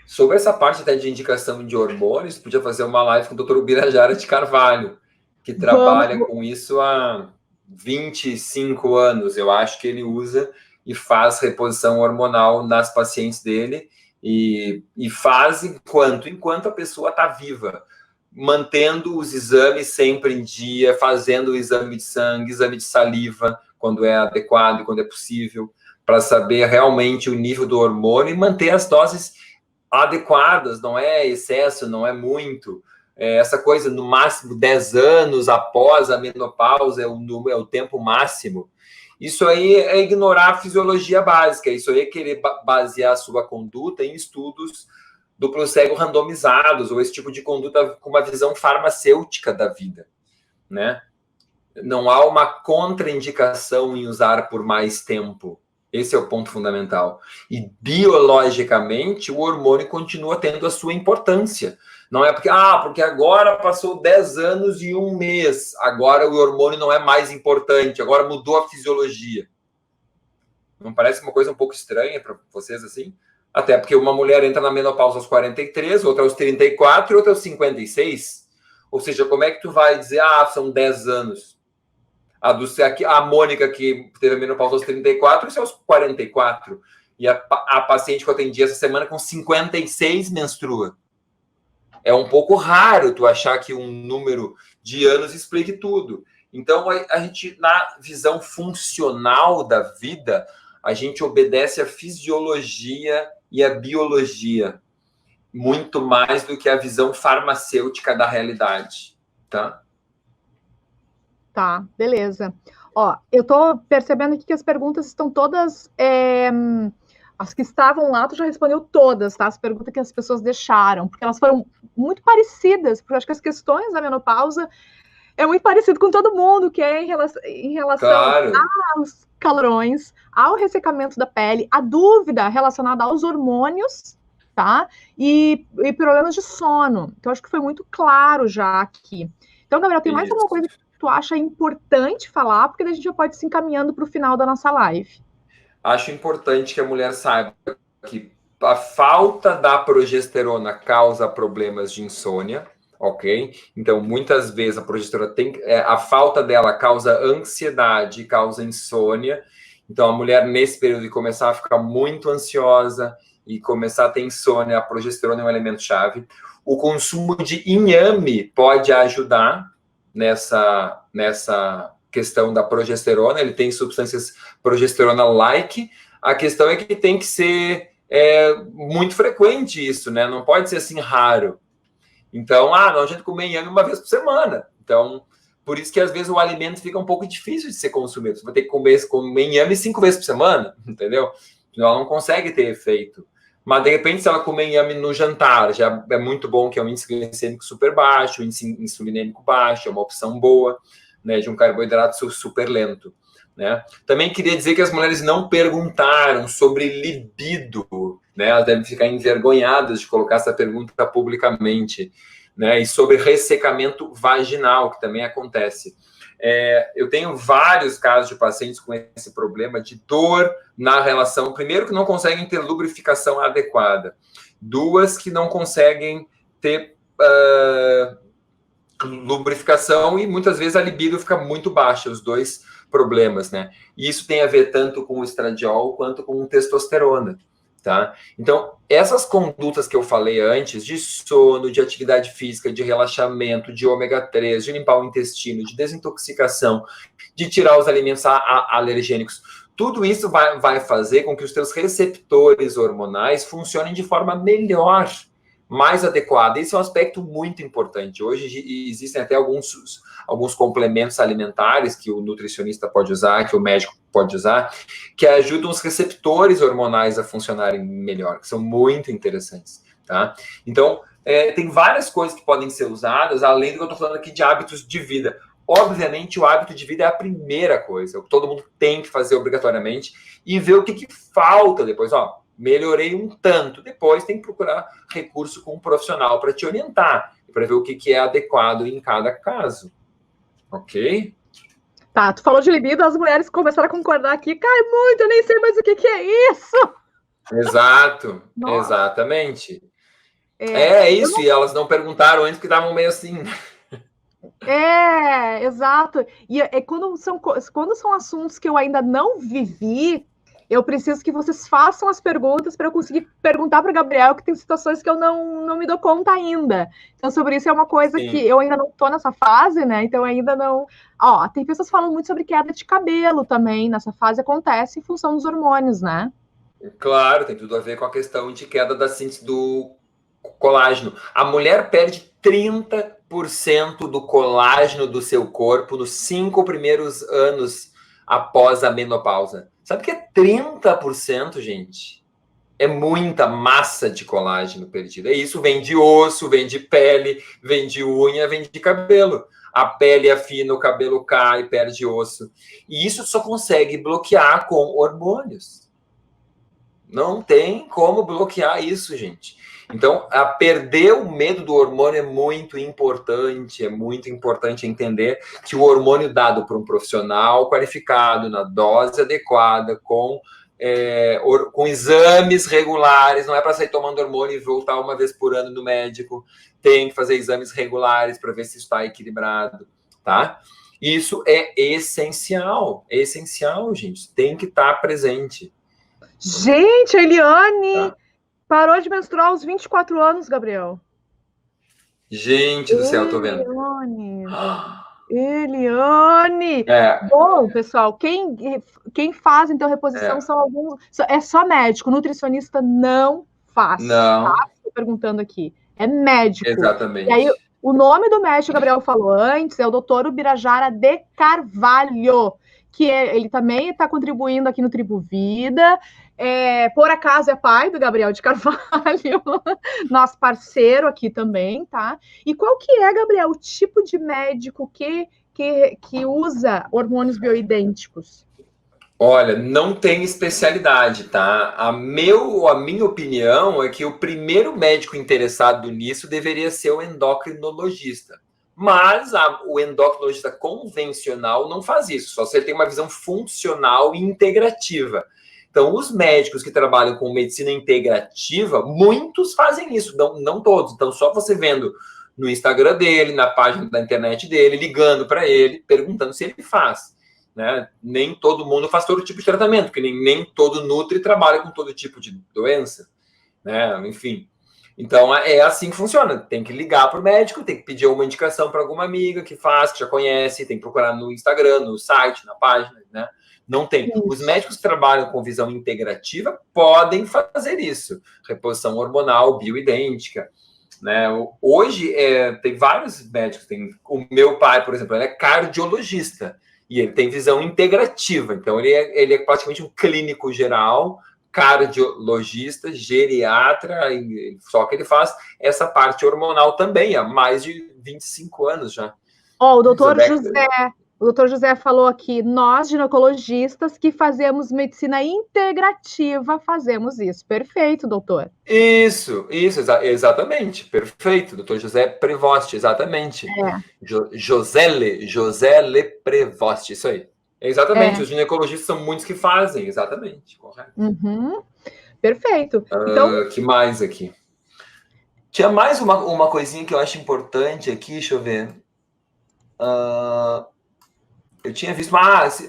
Sobre essa parte até de indicação de hormônios, podia fazer uma live com o Dr. Ubirajara de Carvalho, que trabalha com isso há 25 anos. Eu acho que ele usa e faz reposição hormonal nas pacientes dele e faz enquanto a pessoa está viva, mantendo os exames sempre em dia, fazendo o exame de sangue, exame de saliva, quando é adequado e quando é possível, para saber realmente o nível do hormônio e manter as doses adequadas, não é excesso, não é muito. Essa coisa, no máximo 10 anos após a menopausa é o tempo máximo. Isso aí é ignorar a fisiologia básica, isso aí é querer basear a sua conduta em estudos duplo cego randomizados, ou esse tipo de conduta com uma visão farmacêutica da vida, né? Não há uma contraindicação em usar por mais tempo. Esse é o ponto fundamental. E biologicamente, o hormônio continua tendo a sua importância. Não é porque agora passou 10 anos e 1 mês, agora o hormônio não é mais importante, agora mudou a fisiologia. Não parece uma coisa um pouco estranha para vocês assim? Até porque uma mulher entra na menopausa aos 43, outra aos 34 e outra aos 56. Ou seja, como é que tu vai dizer, são 10 anos? A Mônica, que teve a menopausa aos 34, isso é aos 44. E a paciente que eu atendi essa semana com 56 menstrua. É um pouco raro tu achar que um número de anos explique tudo. Então, a gente, na visão funcional da vida, a gente obedece à fisiologia e à biologia, muito mais do que a visão farmacêutica da realidade, tá? Tá, beleza. Ó, eu tô percebendo aqui que as perguntas estão todas... as que estavam lá, tu já respondeu todas, tá? As perguntas que as pessoas deixaram, porque elas foram muito parecidas, porque eu acho que as questões da menopausa é muito parecido com todo mundo, que é em relação Claro. aos calorões, ao ressecamento da pele, a dúvida relacionada aos hormônios, tá? E problemas de sono. Então, acho que foi muito claro já aqui. Então, Gabriel, tem mais alguma coisa que tu acha importante falar? Porque a gente já pode se encaminhando para o final da nossa live. Acho importante que a mulher saiba que a falta da progesterona causa problemas de insônia, ok? Então, muitas vezes a progesterona a falta dela causa ansiedade, causa insônia. Então, a mulher, nesse período de começar a ficar muito ansiosa e começar a ter insônia, a progesterona é um elemento chave. O consumo de inhame pode ajudar nessa questão da progesterona. Ele tem substâncias progesterona-like. A questão é que tem que ser muito frequente isso, né? Não pode ser assim raro. Então, não adianta comer inhame uma vez por semana. Então, por isso que às vezes o alimento fica um pouco difícil de ser consumido. Você vai ter que comer inhame 5 vezes por semana, entendeu? Ela não consegue ter efeito. Mas, de repente, se ela comer inhame no jantar, já é muito bom, que é um índice glicêmico super baixo, um índice insulinêmico baixo, é uma opção boa, né, de um carboidrato super lento. Né? Também queria dizer que as mulheres não perguntaram sobre libido, né? Elas devem ficar envergonhadas de colocar essa pergunta publicamente, né? E sobre ressecamento vaginal, que também acontece. Eu tenho vários casos de pacientes com esse problema de dor na relação. Primeiro, que não conseguem ter lubrificação adequada. Duas, que não conseguem ter lubrificação e muitas vezes a libido fica muito baixa, os dois problemas, né? E isso tem a ver tanto com o estradiol quanto com testosterona, tá? Então, essas condutas que eu falei antes, de sono, de atividade física, de relaxamento, de ômega 3, de limpar o intestino, de desintoxicação, de tirar os alimentos alergênicos, tudo isso vai fazer com que os teus receptores hormonais funcionem de forma melhor, mais adequada. Esse é um aspecto muito importante. Hoje existem até alguns complementos alimentares que o nutricionista pode usar, que o médico pode usar, que ajudam os receptores hormonais a funcionarem melhor, que são muito interessantes, tá? Então, tem várias coisas que podem ser usadas, além do que eu estou falando aqui de hábitos de vida. Obviamente, o hábito de vida é a primeira coisa, o que todo mundo tem que fazer obrigatoriamente, e ver o que falta depois. Melhorei um tanto, depois tem que procurar recurso com um profissional para te orientar, para ver o que é adequado em cada caso. Ok? Tá, tu falou de libido, as mulheres começaram a concordar aqui, cai muito, eu nem sei mais o que é isso. Exato, exatamente. É isso, e elas não perguntaram antes que estavam meio assim. Exato. E quando são assuntos que eu ainda não vivi, eu preciso que vocês façam as perguntas para eu conseguir perguntar para o Gabriel, que tem situações que eu não me dou conta ainda. Então, sobre isso é uma coisa que eu ainda não estou nessa fase, né? Então, ainda não... tem pessoas falando muito sobre queda de cabelo também. Nessa fase acontece em função dos hormônios, né? Claro, tem tudo a ver com a questão de queda da síntese do colágeno. A mulher perde 30% do colágeno do seu corpo nos 5 primeiros anos após a menopausa. Sabe o que é 30%, gente? É muita massa de colágeno perdida. E isso vem de osso, vem de pele, vem de unha, vem de cabelo. A pele afina, o cabelo cai, perde osso. E isso só consegue bloquear com hormônios. Não tem como bloquear isso, gente. Então, a perder o medo do hormônio é muito importante entender que o hormônio dado por um profissional qualificado, na dose adequada, com exames regulares, não é para sair tomando hormônio e voltar uma vez por ano no médico, tem que fazer exames regulares para ver se está equilibrado, tá? Isso é essencial, gente, tem que estar presente. Gente, a Eliane parou de menstruar aos 24 anos, Gabriel. Gente do céu, tô vendo. Eliane! É, Bom, pessoal, quem faz, então, reposição é, são alguns... É só médico, nutricionista não faz, tá? não, Estou perguntando aqui. É médico. E aí, exatamente. o nome do médico, o Gabriel falou antes, é o doutor Ubirajara de Carvalho, ele também está contribuindo aqui no Tribo Vida. Por acaso é pai do Gabriel de Carvalho, nosso parceiro aqui também, tá? E qual que é, Gabriel, o tipo de médico que usa hormônios bioidênticos? Olha, não tem especialidade, tá? A minha opinião é que o primeiro médico interessado nisso deveria ser o endocrinologista. Mas o endocrinologista convencional não faz isso, só se ele tem uma visão funcional e integrativa. Então, os médicos que trabalham com medicina integrativa, muitos fazem isso, não todos. Então, só você vendo no Instagram dele, na página da internet dele, ligando para ele, perguntando se ele faz. Né? Nem todo mundo faz todo tipo de tratamento, porque nem todo nutri trabalha com todo tipo de doença, né? Enfim. Então é assim que funciona. Tem que ligar para o médico, tem que pedir uma indicação para alguma amiga que faz, que já conhece, tem que procurar no Instagram, no site, na página, né? Não tem. Os médicos que trabalham com visão integrativa podem fazer isso. Reposição hormonal, bioidêntica. Né? Hoje tem vários médicos. O meu pai, por exemplo, ele é cardiologista. E ele tem visão integrativa, então ele é praticamente um clínico geral, cardiologista, geriatra, só que ele faz essa parte hormonal também há mais de 25 anos já. O doutor José falou aqui, nós ginecologistas que fazemos medicina integrativa fazemos isso. Perfeito, doutor. Isso, exatamente, perfeito. Doutor José Prevost, exatamente. José Prevost, isso aí. Exatamente, os ginecologistas são muitos que fazem, exatamente, correto. Uhum. Perfeito. Então, que mais aqui? Tinha mais uma coisinha que eu acho importante aqui, deixa eu ver. Eu tinha visto,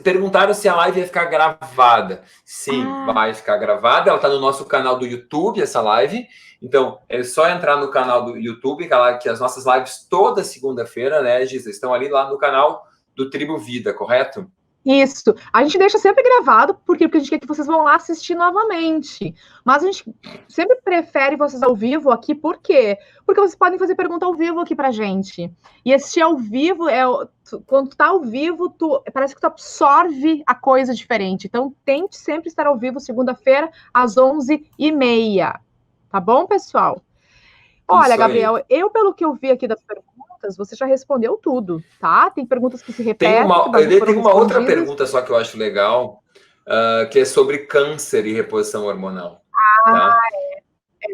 perguntaram se a live ia ficar gravada. Sim, vai ficar gravada. Ela está no nosso canal do YouTube, essa live. Então, é só entrar no canal do YouTube, que as nossas lives toda segunda-feira, né, Giza, estão ali lá no canal do Tribo Vida, correto? Isso. A gente deixa sempre gravado, porque a gente quer que vocês vão lá assistir novamente. Mas a gente sempre prefere vocês ao vivo aqui, por quê? Porque vocês podem fazer pergunta ao vivo aqui pra gente. E assistir ao vivo, quando tu tá ao vivo, parece que tu absorve a coisa diferente. Então, tente sempre estar ao vivo segunda-feira, às 11h30. Tá bom, pessoal? Olha, Gabriel, pelo que eu vi aqui das perguntas, você já respondeu tudo, tá? Tem perguntas que se repetem. Tem uma outra pergunta só que eu acho legal, que é sobre câncer e reposição hormonal. Tá?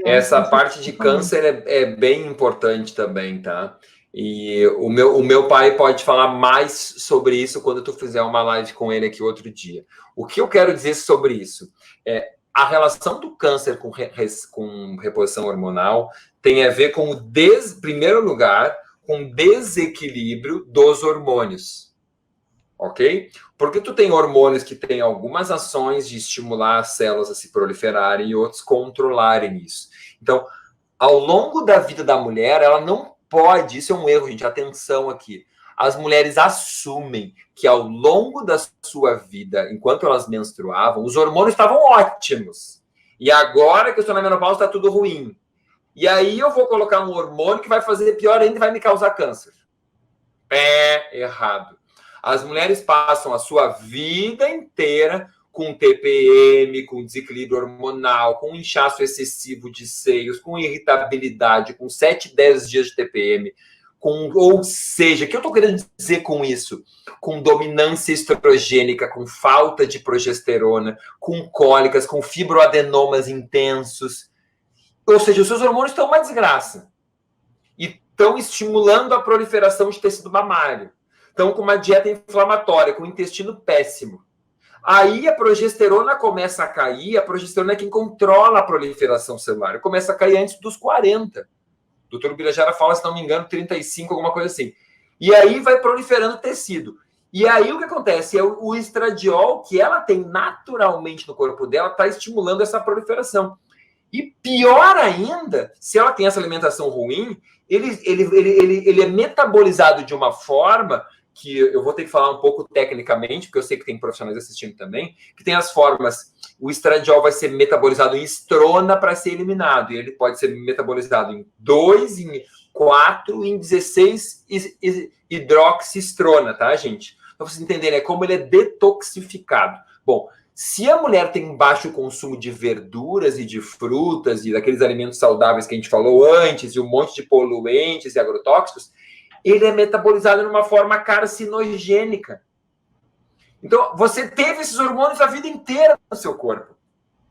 Essa parte de câncer é bem importante também, tá? E o meu pai pode falar mais sobre isso quando tu fizer uma live com ele aqui outro dia. O que eu quero dizer sobre isso é a relação do câncer com reposição hormonal tem a ver com primeiro lugar, com desequilíbrio dos hormônios, ok? Porque tu tem hormônios que têm algumas ações de estimular as células a se proliferarem e outros controlarem isso. Então, ao longo da vida da mulher, ela não pode, isso é um erro, gente, atenção aqui. As mulheres assumem que ao longo da sua vida, enquanto elas menstruavam, os hormônios estavam ótimos. E agora que eu estou na menopausa, está tudo ruim. E aí eu vou colocar um hormônio que vai fazer pior ainda e vai me causar câncer. Errado. As mulheres passam a sua vida inteira com TPM, com desequilíbrio hormonal, com inchaço excessivo de seios, com irritabilidade, com 7, 10 dias de TPM, ou seja, o que eu estou querendo dizer com isso? Com dominância estrogênica, com falta de progesterona, com cólicas, com fibroadenomas intensos. Ou seja, os seus hormônios estão uma desgraça. E estão estimulando a proliferação de tecido mamário. Estão com uma dieta inflamatória, com o intestino péssimo. Aí a progesterona começa a cair, a progesterona é quem controla a proliferação celular. Começa a cair antes dos 40. O doutor Birajara fala, se não me engano, 35, alguma coisa assim. E aí vai proliferando tecido. E aí o que acontece? O estradiol, que ela tem naturalmente no corpo dela, está estimulando essa proliferação. E pior ainda, se ela tem essa alimentação ruim, ele é metabolizado de uma forma que eu vou ter que falar um pouco tecnicamente, porque eu sei que tem profissionais assistindo também, que tem as formas. O estradiol vai ser metabolizado em estrona para ser eliminado, e ele pode ser metabolizado em 2, em 4, em 16 hidroxistrona, tá, gente? Para vocês entenderem, é como ele é detoxificado. Bom, se a mulher tem baixo consumo de verduras e de frutas e daqueles alimentos saudáveis que a gente falou antes, e um monte de poluentes e agrotóxicos, ele é metabolizado de uma forma carcinogênica. Então, você teve esses hormônios a vida inteira no seu corpo,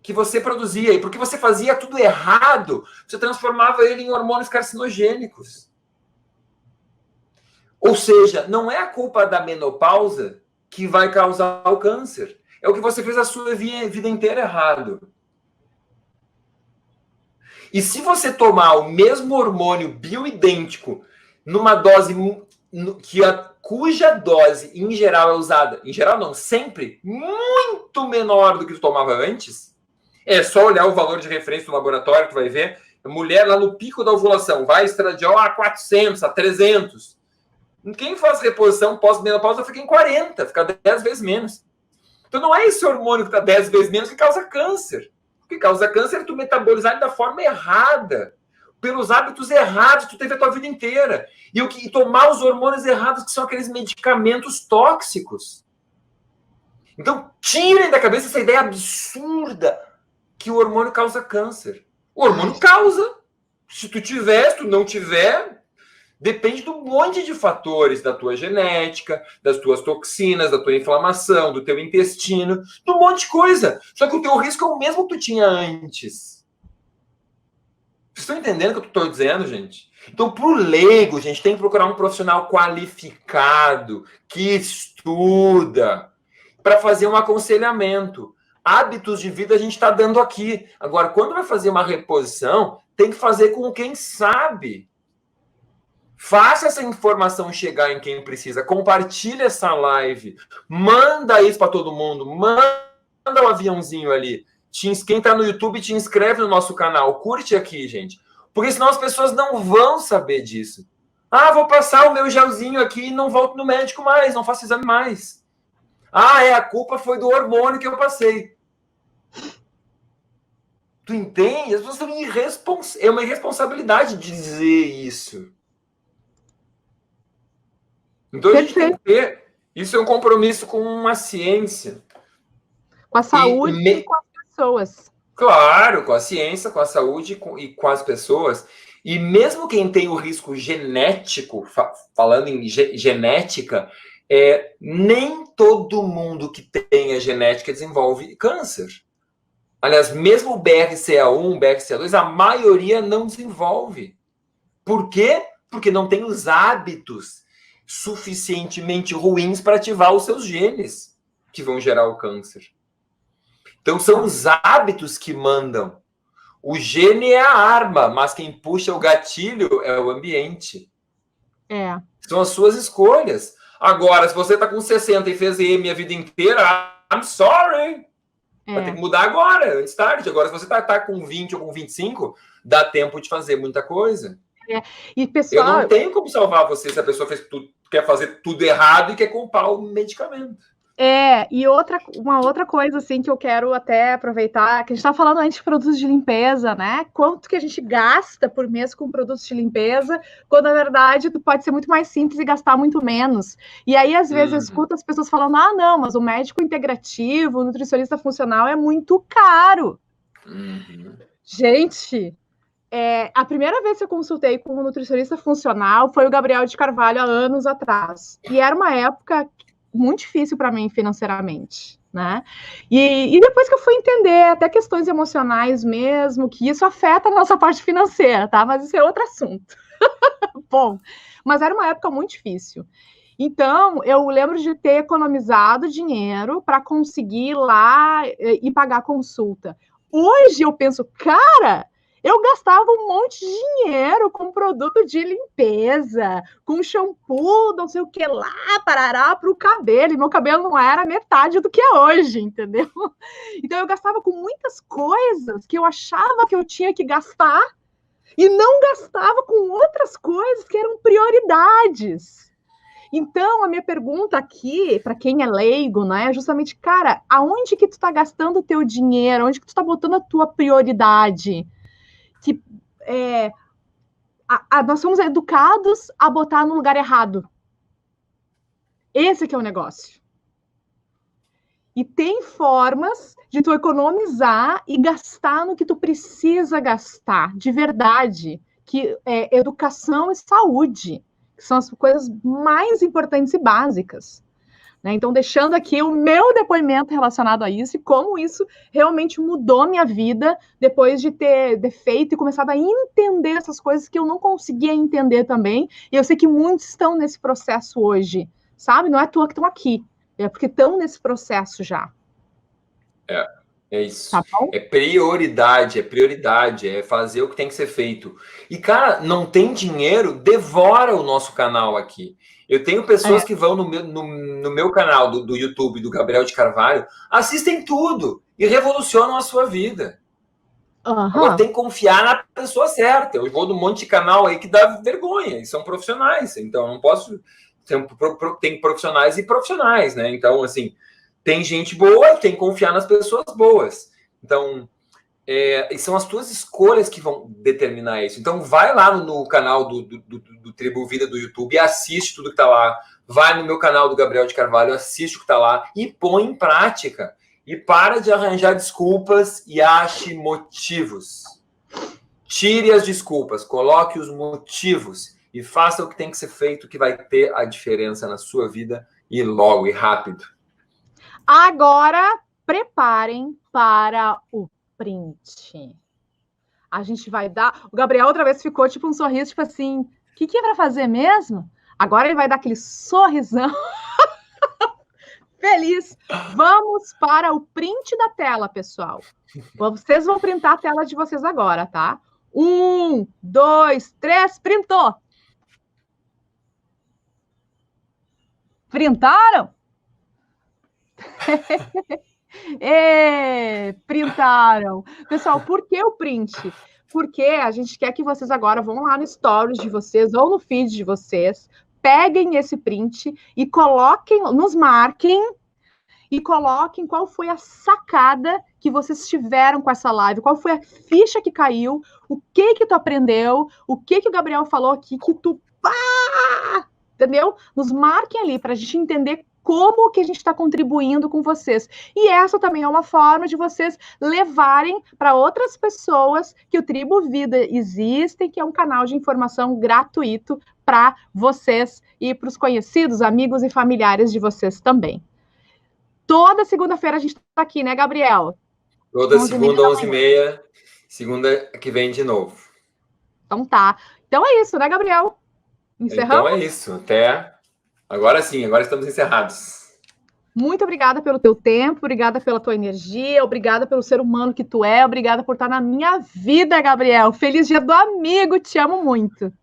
que você produzia, e porque você fazia tudo errado, você transformava ele em hormônios carcinogênicos. Ou seja, não é a culpa da menopausa que vai causar o câncer. É o que você fez a sua vida inteira errado. E se você tomar o mesmo hormônio bioidêntico numa dose cuja dose, em geral, é usada, em geral não, sempre, muito menor do que tu tomava antes, é só olhar o valor de referência do laboratório, tu vai ver, a mulher lá no pico da ovulação, vai estradiol a 400, a 300. Quem faz reposição pós-menopausa fica em 40, fica 10 vezes menos. Então não é esse hormônio que está 10 vezes menos que causa câncer. O que causa câncer é tu metabolizar ele da forma errada, pelos hábitos errados que tu teve a tua vida inteira. E tomar os hormônios errados, que são aqueles medicamentos tóxicos. Então, tirem da cabeça essa ideia absurda que o hormônio causa câncer. O hormônio causa. Se tu tiver, se tu não tiver, depende de um monte de fatores, da tua genética, das tuas toxinas, da tua inflamação, do teu intestino, de um monte de coisa. Só que o teu risco é o mesmo que tu tinha antes. Vocês estão entendendo o que eu estou dizendo, gente? Então, para o leigo, gente, tem que procurar um profissional qualificado, que estuda, para fazer um aconselhamento. Hábitos de vida a gente está dando aqui. Agora, quando vai fazer uma reposição, tem que fazer com quem sabe. Faça essa informação chegar em quem precisa. Compartilhe essa live. Manda isso para todo mundo. Manda um aviãozinho ali. Quem está no YouTube, te inscreve no nosso canal. Curte aqui, gente. Porque senão as pessoas não vão saber disso. Ah, vou passar o meu gelzinho aqui e não volto no médico mais. Não faço exame mais. Ah, a culpa foi do hormônio que eu passei. Tu entende? As pessoas são é uma irresponsabilidade dizer isso. Então a gente tem que ter. Isso é um compromisso com a ciência. Com a saúde e com as pessoas. Claro, com a ciência, com a saúde e com as pessoas. E mesmo quem tem o risco genético, falando em genética, nem todo mundo que tem a genética desenvolve câncer. Aliás, mesmo o BRCA1, BRCA2, a maioria não desenvolve. Por quê? Porque não tem os hábitos suficientemente ruins para ativar os seus genes que vão gerar o câncer. Então, são os hábitos que mandam. O gene é a arma, mas quem puxa o gatilho é o ambiente. São as suas escolhas. Agora, se você está com 60 e fez EM a vida inteira, I'm sorry. Vai ter que mudar agora, antes tarde. Agora, se você tá com 20 ou com 25, dá tempo de fazer muita coisa. E, pessoal, eu não tenho como salvar você se a pessoa quer fazer tudo errado e quer comprar o medicamento. E uma outra coisa, assim, que eu quero até aproveitar, que a gente está falando antes de produtos de limpeza, né? Quanto que a gente gasta por mês com produtos de limpeza, quando, na verdade, pode ser muito mais simples e gastar muito menos. E aí, às vezes, eu escuto as pessoas falando, não, mas o médico integrativo, o nutricionista funcional é muito caro. Gente, a primeira vez que eu consultei com um nutricionista funcional foi o Gabriel de Carvalho, há anos atrás. E era uma época muito difícil para mim financeiramente, né? E depois que eu fui entender até questões emocionais mesmo, que isso afeta a nossa parte financeira, tá? Mas isso é outro assunto. Bom, mas era uma época muito difícil. Então, eu lembro de ter economizado dinheiro para conseguir ir lá e pagar a consulta. Hoje eu penso, cara, eu gastava um monte de dinheiro com produto de limpeza, com shampoo, não sei o que lá, parará, para o cabelo. E meu cabelo não era metade do que é hoje, entendeu? Então eu gastava com muitas coisas que eu achava que eu tinha que gastar e não gastava com outras coisas que eram prioridades. Então, a minha pergunta aqui, para quem é leigo, né, é justamente, cara, aonde que tu tá gastando o teu dinheiro? Onde que tu tá botando a tua prioridade? Que nós somos educados a botar no lugar errado. Esse que é o negócio. E tem formas de tu economizar e gastar no que tu precisa gastar, de verdade, que é educação e saúde, que são as coisas mais importantes e básicas. Né? Então, deixando aqui o meu depoimento relacionado a isso e como isso realmente mudou minha vida depois de ter feito e começado a entender essas coisas que eu não conseguia entender também. E eu sei que muitos estão nesse processo hoje, sabe? Não é à toa que estão aqui, é porque estão nesse processo já. É isso. Tá bom? É prioridade, é fazer o que tem que ser feito. E, cara, não tem dinheiro, devora o nosso canal aqui. Eu tenho pessoas que vão no meu canal do YouTube, do Gabriel de Carvalho, assistem tudo e revolucionam a sua vida. Agora tem que confiar na pessoa certa. Eu vou num monte de canal aí que dá vergonha, e são profissionais, então não posso... Tem profissionais e profissionais, né? Então, assim, tem gente boa, tem que confiar nas pessoas boas. Então, são as tuas escolhas que vão determinar isso. Então, vai lá no canal do Tribo Vida do YouTube e assiste tudo que tá lá. Vai no meu canal do Gabriel de Carvalho, assiste o que tá lá e põe em prática. E para de arranjar desculpas e ache motivos. Tire as desculpas, coloque os motivos e faça o que tem que ser feito, que vai ter a diferença na sua vida e logo e rápido. Agora, preparem para o print. A gente vai dar... O Gabriel outra vez ficou tipo um sorriso, tipo assim, o que é para fazer mesmo? Agora ele vai dar aquele sorrisão. Feliz. Vamos para o print da tela, pessoal. Vocês vão printar a tela de vocês agora, tá? 1, 2, 3, printou. Printaram? Printaram. Pessoal, por que o print? Porque a gente quer que vocês agora vão lá no stories de vocês ou no feed de vocês, peguem esse print e coloquem, nos marquem e coloquem qual foi a sacada que vocês tiveram com essa live, qual foi a ficha que caiu, o que tu aprendeu, o que o Gabriel falou aqui que tu... entendeu? Nos marquem ali para a gente entender como que a gente está contribuindo com vocês. E essa também é uma forma de vocês levarem para outras pessoas que o Tribo Vida existe, que é um canal de informação gratuito para vocês e para os conhecidos, amigos e familiares de vocês também. Toda segunda-feira a gente está aqui, né, Gabriel? Toda segunda, 11h30, segunda que vem de novo. Então tá. Então é isso, né, Gabriel? Encerramos? Então é isso. Até... Agora sim, agora estamos encerrados. Muito obrigada pelo teu tempo, obrigada pela tua energia, obrigada pelo ser humano que tu é, obrigada por estar na minha vida, Gabriel. Feliz Dia do Amigo, te amo muito.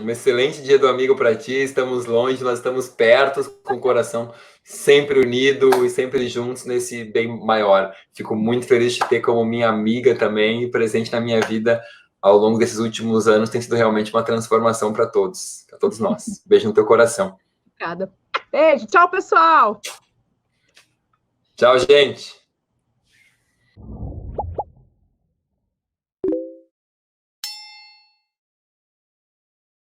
Um excelente Dia do Amigo para ti, estamos longe, nós estamos perto, com o coração sempre unido e sempre juntos nesse bem maior. Fico muito feliz de ter como minha amiga também e presente na minha vida ao longo desses últimos anos, tem sido realmente uma transformação para todos nós. Beijo no teu coração. Obrigada. Beijo, tchau, pessoal. Tchau, gente.